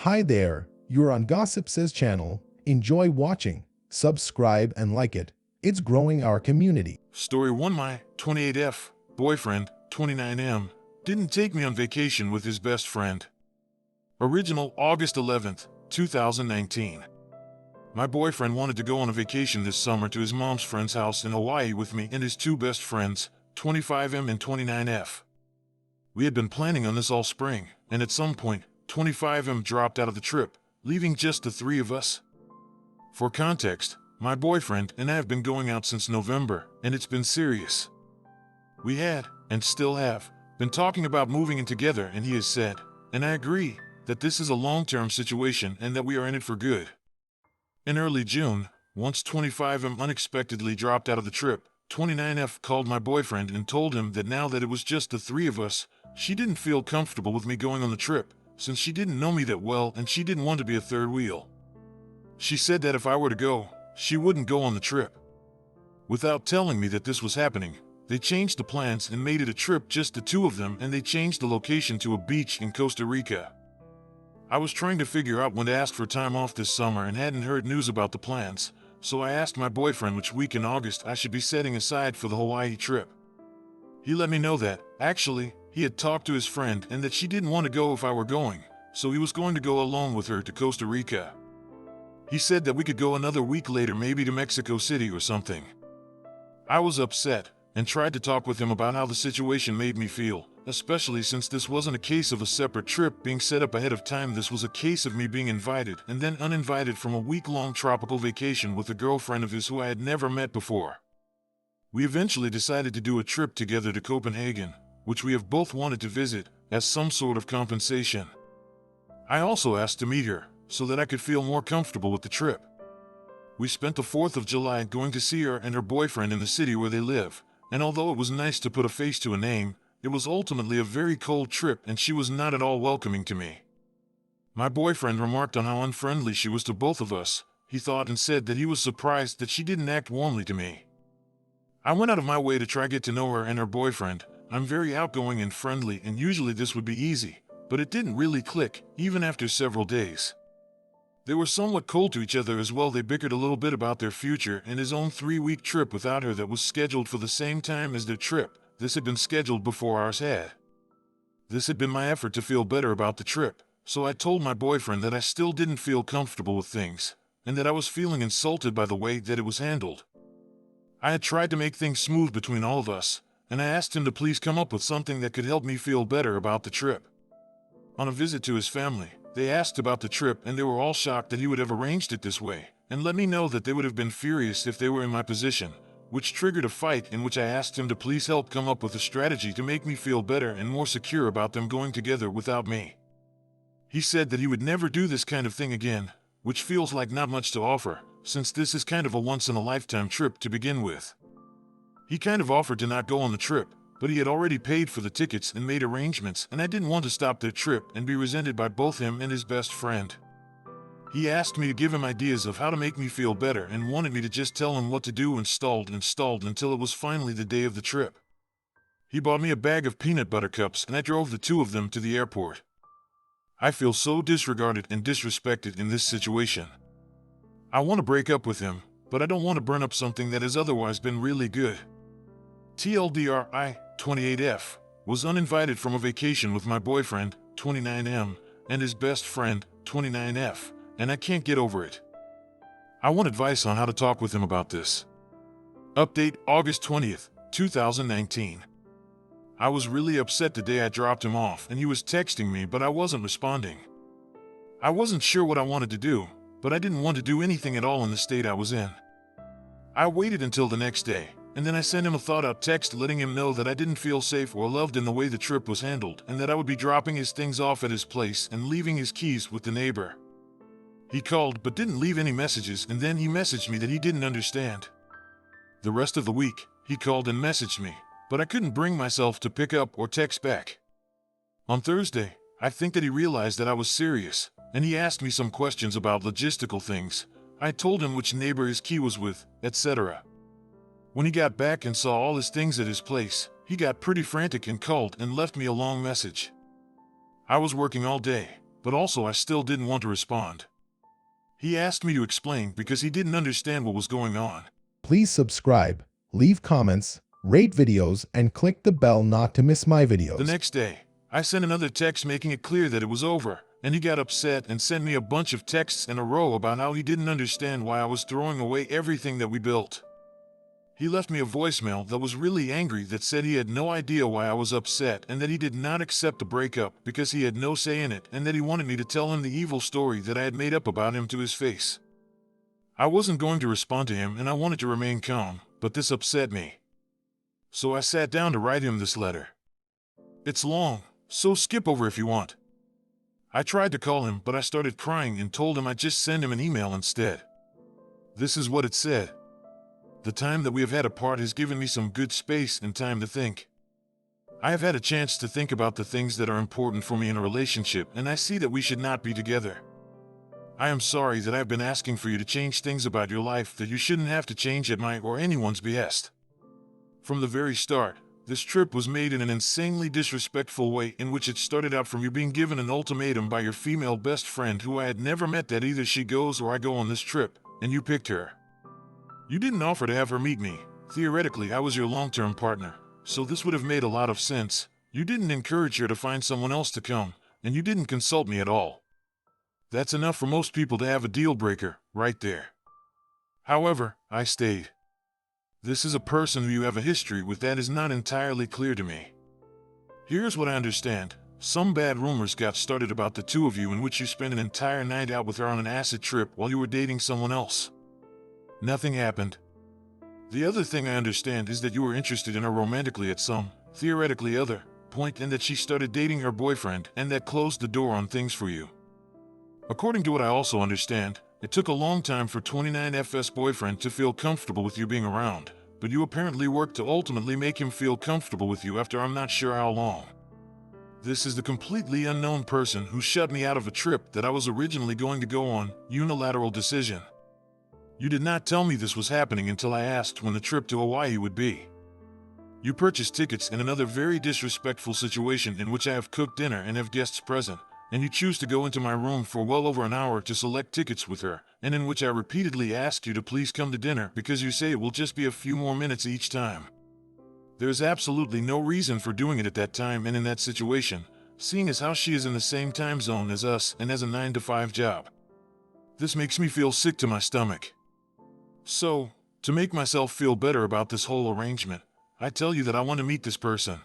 Hi there, you're on Gossip Says channel. Enjoy watching, subscribe and like it. It's growing our community. Story 1. My 28F boyfriend, 29M, didn't take me on vacation with his best friend. Original August 11th, 2019. My boyfriend wanted to go on a vacation this summer to his mom's friend's house in Hawaii with me and his two best friends, 25M and 29F. We had been planning on this all spring, and at some point, 25M dropped out of the trip, leaving just the three of us. For context, my boyfriend and I have been going out since November, and it's been serious. We had, and still have, been talking about moving in together, and he has said, and I agree, that this is a long-term situation and that we are in it for good. In early June, once 25M unexpectedly dropped out of the trip, 29F called my boyfriend and told him that now that it was just the three of us, she didn't feel comfortable with me going on the trip, since she didn't know me that well and she didn't want to be a third wheel. She said that if I were to go, she wouldn't go on the trip. Without telling me that this was happening, they changed the plans and made it a trip just the two of them, and they changed the location to a beach in Costa Rica. I was trying to figure out when to ask for time off this summer and hadn't heard news about the plans, so I asked my boyfriend which week in August I should be setting aside for the Hawaii trip. He let me know that, actually, he had talked to his friend and that she didn't want to go if I were going, so he was going to go alone with her to Costa Rica. He said that we could go another week later, maybe to Mexico City or something. I was upset and tried to talk with him about how the situation made me feel, especially since this wasn't a case of a separate trip being set up ahead of time. This was a case of me being invited and then uninvited from a week-long tropical vacation with a girlfriend of his who I had never met before. We eventually decided to do a trip together to Copenhagen, which we have both wanted to visit, as some sort of compensation. I also asked to meet her, so that I could feel more comfortable with the trip. We spent the 4th of July going to see her and her boyfriend in the city where they live, and although it was nice to put a face to a name, it was ultimately a very cold trip and she was not at all welcoming to me. My boyfriend remarked on how unfriendly she was to both of us. He thought and said that he was surprised that she didn't act warmly to me. I went out of my way to try to get to know her and her boyfriend. I'm very outgoing and friendly, and usually this would be easy, but it didn't really click, even after several days. They were somewhat cold to each other as well. They bickered a little bit about their future and his own 3-week trip without her that was scheduled for the same time as their trip. This had been scheduled before ours had. This had been my effort to feel better about the trip, so I told my boyfriend that I still didn't feel comfortable with things, and that I was feeling insulted by the way that it was handled. I had tried to make things smooth between all of us, and I asked him to please come up with something that could help me feel better about the trip. On a visit to his family, they asked about the trip and they were all shocked that he would have arranged it this way, and let me know that they would have been furious if they were in my position, which triggered a fight in which I asked him to please help come up with a strategy to make me feel better and more secure about them going together without me. He said that he would never do this kind of thing again, which feels like not much to offer, since this is kind of a once-in-a-lifetime trip to begin with. He kind of offered to not go on the trip, but he had already paid for the tickets and made arrangements, and I didn't want to stop their trip and be resented by both him and his best friend. He asked me to give him ideas of how to make me feel better and wanted me to just tell him what to do, and stalled until it was finally the day of the trip. He bought me a bag of peanut butter cups and I drove the two of them to the airport. I feel so disregarded and disrespected in this situation. I want to break up with him, but I don't want to burn up something that has otherwise been really good. TLDR, I, 28F, was uninvited from a vacation with my boyfriend, 29M, and his best friend, 29F, and I can't get over it. I want advice on how to talk with him about this. Update, August 20th, 2019. I was really upset the day I dropped him off and he was texting me, but I wasn't responding. I wasn't sure what I wanted to do, but I didn't want to do anything at all in the state I was in. I waited until the next day, and then I sent him a thought-out text letting him know that I didn't feel safe or loved in the way the trip was handled, and that I would be dropping his things off at his place and leaving his keys with the neighbor. He called but didn't leave any messages, and then he messaged me that he didn't understand. The rest of the week, he called and messaged me, but I couldn't bring myself to pick up or text back. On Thursday, I think that he realized that I was serious, and he asked me some questions about logistical things. I told him which neighbor his key was with, etc. When he got back and saw all his things at his place, he got pretty frantic and called and left me a long message. I was working all day, but also I still didn't want to respond. He asked me to explain because he didn't understand what was going on. Please subscribe, leave comments, rate videos, and click the bell not to miss my videos. The next day, I sent another text making it clear that it was over, and he got upset and sent me a bunch of texts in a row about how he didn't understand why I was throwing away everything that we built. He left me a voicemail that was really angry that said he had no idea why I was upset and that he did not accept the breakup because he had no say in it and that he wanted me to tell him the evil story that I had made up about him to his face. I wasn't going to respond to him and I wanted to remain calm, but this upset me. So I sat down to write him this letter. It's long, so skip over if you want. I tried to call him, but I started crying and told him I'd just send him an email instead. This is what it said. The time that we have had apart has given me some good space and time to think. I have had a chance to think about the things that are important for me in a relationship, and I see that we should not be together. I am sorry that I have been asking for you to change things about your life that you shouldn't have to change at my or anyone's behest. From the very start, this trip was made in an insanely disrespectful way in which it started out from you being given an ultimatum by your female best friend who I had never met that either she goes or I go on this trip, and you picked her. You didn't offer to have her meet me. Theoretically, I was your long-term partner, so this would have made a lot of sense. You didn't encourage her to find someone else to come, and you didn't consult me at all. That's enough for most people to have a deal breaker, right there. However, I stayed. This is a person who you have a history with that is not entirely clear to me. Here's what I understand. Some bad rumors got started about the two of you in which you spent an entire night out with her on an acid trip while you were dating someone else. Nothing happened. The other thing I understand is that you were interested in her romantically at some, theoretically other, point and that she started dating her boyfriend and that closed the door on things for you. According to what I also understand, it took a long time for 29F's boyfriend to feel comfortable with you being around, but you apparently worked to ultimately make him feel comfortable with you after I'm not sure how long. This is the completely unknown person who shut me out of a trip that I was originally going to go on, unilateral decision. You did not tell me this was happening until I asked when the trip to Hawaii would be. You purchased tickets in another very disrespectful situation in which I have cooked dinner and have guests present, and you choose to go into my room for well over an hour to select tickets with her, and in which I repeatedly asked you to please come to dinner because you say it will just be a few more minutes each time. There's absolutely no reason for doing it at that time and in that situation, seeing as how she is in the same time zone as us and has a 9-to-5 job. This makes me feel sick to my stomach. So, to make myself feel better about this whole arrangement, I tell you that I want to meet this person.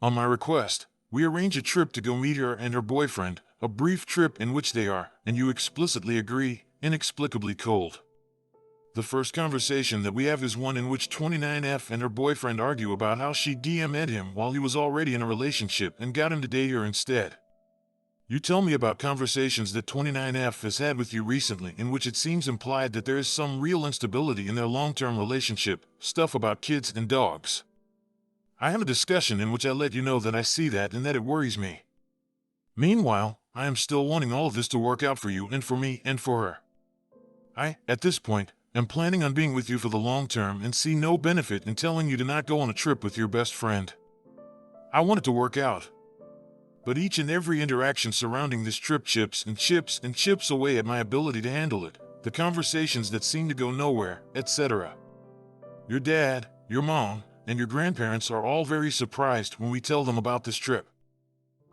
On my request, we arrange a trip to go meet her and her boyfriend, a brief trip in which they are, and you explicitly agree, inexplicably cold. The first conversation that we have is one in which 29F and her boyfriend argue about how she DM'd him while he was already in a relationship and got him to date her instead. You tell me about conversations that 29F has had with you recently in which it seems implied that there is some real instability in their long-term relationship, stuff about kids and dogs. I have a discussion in which I let you know that I see that and that it worries me. Meanwhile, I am still wanting all of this to work out for you and for me and for her. I, at this point, am planning on being with you for the long term and see no benefit in telling you to not go on a trip with your best friend. I want it to work out. But each and every interaction surrounding this trip chips away at my ability to handle it, the conversations that seem to go nowhere, etc. Your dad, your mom, and your grandparents are all very surprised when we tell them about this trip.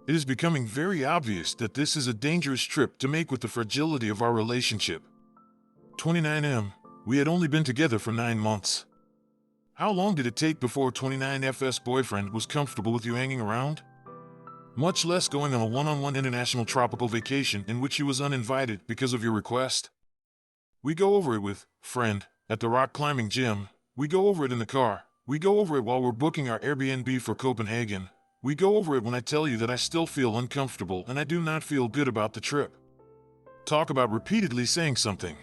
It is becoming very obvious that this is a dangerous trip to make with the fragility of our relationship. 29M, we had only been together for 9 months. How long did it take before 29F's boyfriend was comfortable with you hanging around? Much less going on a one-on-one international tropical vacation in which he was uninvited because of your request. We go over it with, friend, at the rock climbing gym. We go over it in the car. We go over it while we're booking our Airbnb for Copenhagen. We go over it when I tell you that I still feel uncomfortable and I do not feel good about the trip. Talk about repeatedly saying something.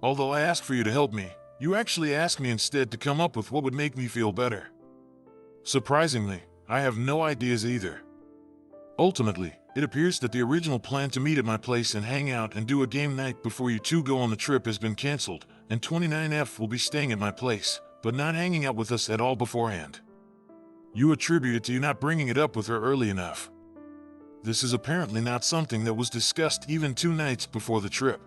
Although I ask for you to help me, you actually ask me instead to come up with what would make me feel better. Surprisingly, I have no ideas either. Ultimately, it appears that the original plan to meet at my place and hang out and do a game night before you two go on the trip has been cancelled, and 29F will be staying at my place, but not hanging out with us at all beforehand. You attribute it to you not bringing it up with her early enough. This is apparently not something that was discussed even 2 nights before the trip.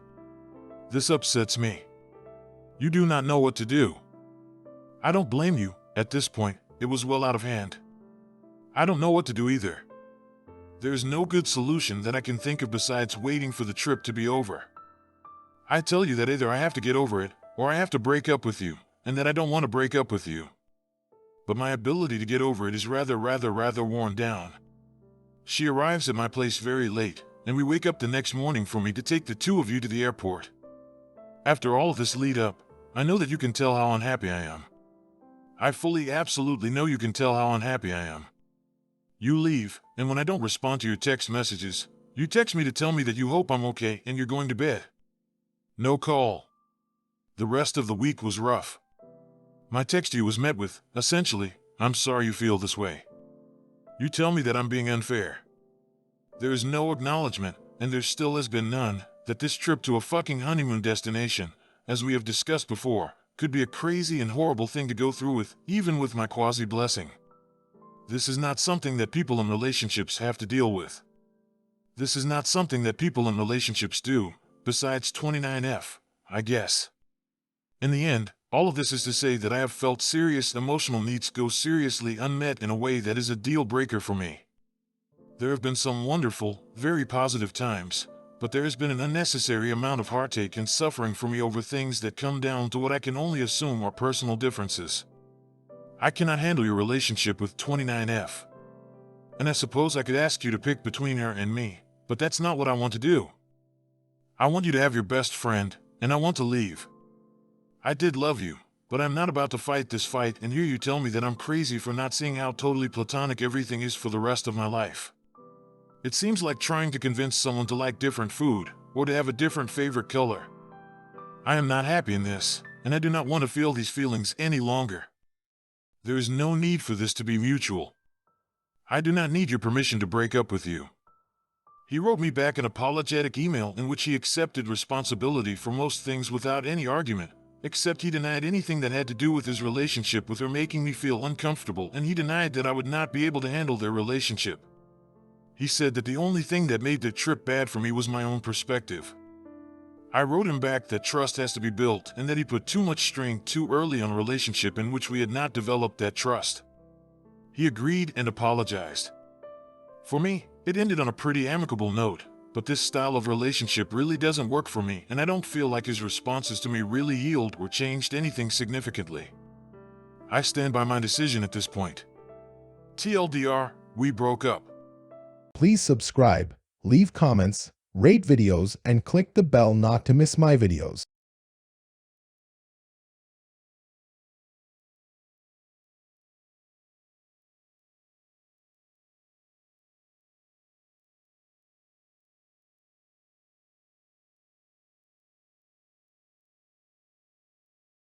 This upsets me. You do not know what to do. I don't blame you. At this point, it was well out of hand. I don't know what to do either. There's no good solution that I can think of besides waiting for the trip to be over. I tell you that either I have to get over it, or I have to break up with you, and that I don't want to break up with you. But my ability to get over it is rather worn down. She arrives at my place very late, and we wake up the next morning for me to take the 2 of you to the airport. After all of this lead up, I know that you can tell how unhappy I am. I fully, absolutely know you can tell how unhappy I am. You leave, and when I don't respond to your text messages, you text me to tell me that you hope I'm okay and you're going to bed. No call. The rest of the week was rough. My text to you was met with, essentially, "I'm sorry you feel this way." You tell me that I'm being unfair. There is no acknowledgement, and there still has been none, that this trip to a fucking honeymoon destination, as we have discussed before, could be a crazy and horrible thing to go through with, even with my quasi-blessing. This is not something that people in relationships have to deal with. This is not something that people in relationships do, besides 29F, I guess. In the end, all of this is to say that I have felt serious emotional needs go seriously unmet in a way that is a deal breaker for me. There have been some wonderful, very positive times, but there has been an unnecessary amount of heartache and suffering for me over things that come down to what I can only assume are personal differences. I cannot handle your relationship with 29F. And I suppose I could ask you to pick between her and me, but that's not what I want to do. I want you to have your best friend, and I want to leave. I did love you, but I'm not about to fight this fight and hear you tell me that I'm crazy for not seeing how totally platonic everything is for the rest of my life. It seems like trying to convince someone to like different food, or to have a different favorite color. I am not happy in this, and I do not want to feel these feelings any longer. There is no need for this to be mutual. I do not need your permission to break up with you. He wrote me back an apologetic email in which he accepted responsibility for most things without any argument, except he denied anything that had to do with his relationship with her making me feel uncomfortable, and he denied that I would not be able to handle their relationship. He said that the only thing that made the trip bad for me was my own perspective. I wrote him back that trust has to be built and that he put too much strain too early on a relationship in which we had not developed that trust. He agreed and apologized. For me, it ended on a pretty amicable note, but this style of relationship really doesn't work for me, and I don't feel like his responses to me really healed or changed anything significantly. I stand by my decision at this point. TLDR, we broke up. Please subscribe, leave comments, rate videos, and click the bell not to miss my videos.